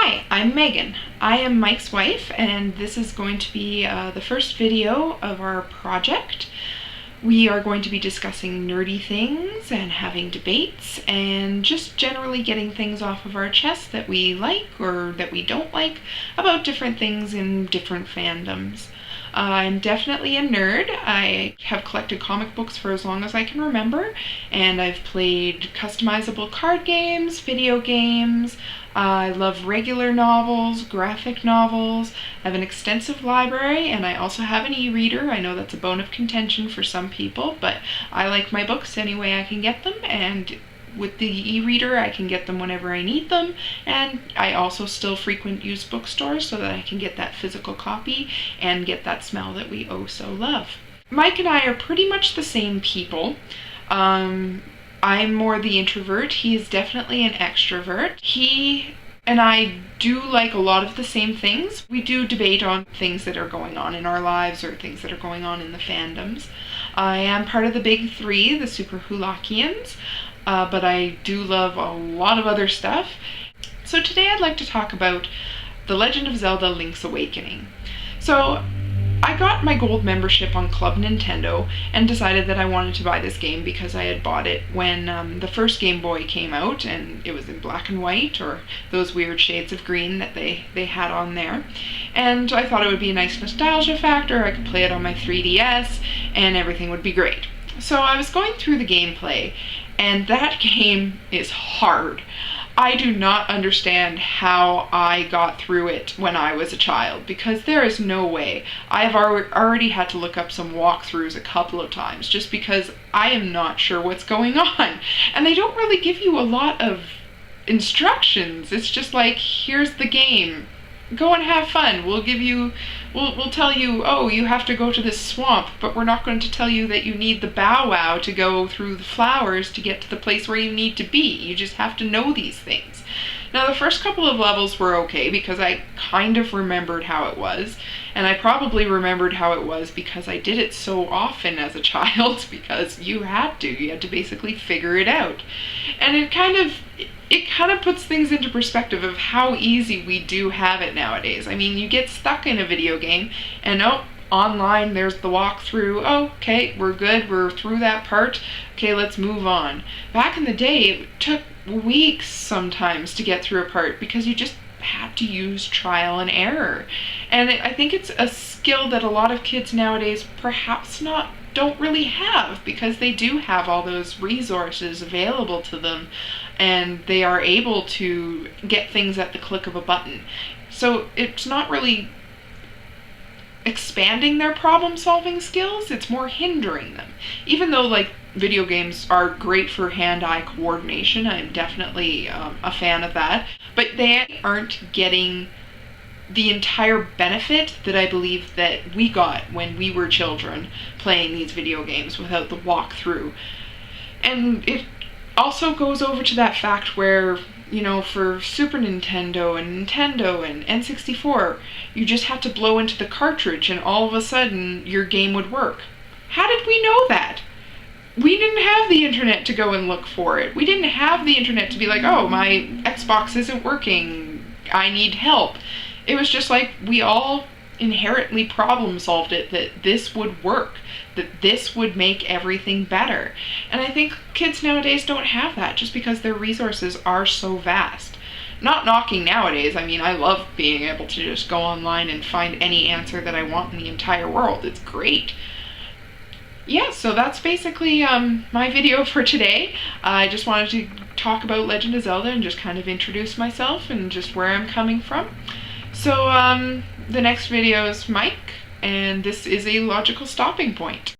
Hi, I'm Megan. I am Mike's wife, and this is going to be the first video of our project. We are going to be discussing nerdy things and having debates and just generally getting things off of our chest that we like or that we don't like about different things in different fandoms. I'm definitely a nerd. I have collected comic books for as long as I can remember, and I've played customizable card games, video games. I love regular novels, graphic novels. I have an extensive library, and I also have an e-reader. I know that's a bone of contention for some people, but I like my books any way I can get them, and with the e-reader I can get them whenever I need them, and I also still frequent used bookstores so that I can get that physical copy and get that smell that we oh so love. Mike and I are pretty much the same people. I'm more the introvert. He is definitely an extrovert. He and I do like a lot of the same things. We do debate on things that are going on in our lives or things that are going on in the fandoms. I am part of the big three, the Super Hulakians, but I do love a lot of other stuff. So today I'd like to talk about The Legend of Zelda: Link's Awakening. So I got my gold membership on Club Nintendo and decided that I wanted to buy this game because I had bought it when the first Game Boy came out, and it was in black and white, or those weird shades of green that they had on there. And I thought it would be a nice nostalgia factor. I could play it on my 3DS and everything would be great. So I was going through the gameplay, and that game is hard. I do not understand how I got through it when I was a child, because there is no way. I've already had to look up some walkthroughs a couple of times just because I am not sure what's going on. And they don't really give you a lot of instructions. It's just like, here's the game. Go and have fun. We'll tell you, oh, you have to go to this swamp, but we're not going to tell you that you need the bow wow to go through the flowers to get to the place where you need to be. You just have to know these things. Now, the first couple of levels were okay because I kind of remembered how it was, and I probably remembered how it was because I did it so often as a child because you had to basically figure it out. And it kind of puts things into perspective of how easy we do have it nowadays. I mean, you get stuck in a video game and online there's the walkthrough. Oh, okay, we're good, we're through that part. Okay, let's move on. Back in the day, it took weeks sometimes to get through a part because you just had to use trial and error. And I think it's a skill that a lot of kids nowadays perhaps don't really have, because they do have all those resources available to them and they are able to get things at the click of a button. So it's not really expanding their problem-solving skills, it's more hindering them. Even though, like, video games are great for hand-eye coordination, I'm definitely a fan of that, but they aren't getting the entire benefit that I believe that we got when we were children playing these video games without the walkthrough. And it also goes over to that fact where, you know, for Super Nintendo and Nintendo and N64, you just had to blow into the cartridge and all of a sudden your game would work. How did we know that? We didn't have the internet to go and look for it. We didn't have the internet to be like, oh, my Xbox isn't working, I need help. It was just like we all inherently problem solved it, that this would work, that this would make everything better. And I think kids nowadays don't have that just because their resources are so vast. Not knocking nowadays, I mean, I love being able to just go online and find any answer that I want in the entire world. It's great. Yeah, so that's basically my video for today. I just wanted to talk about Legend of Zelda and just kind of introduce myself and just where I'm coming from. So the next video is Mike, and this is a logical stopping point.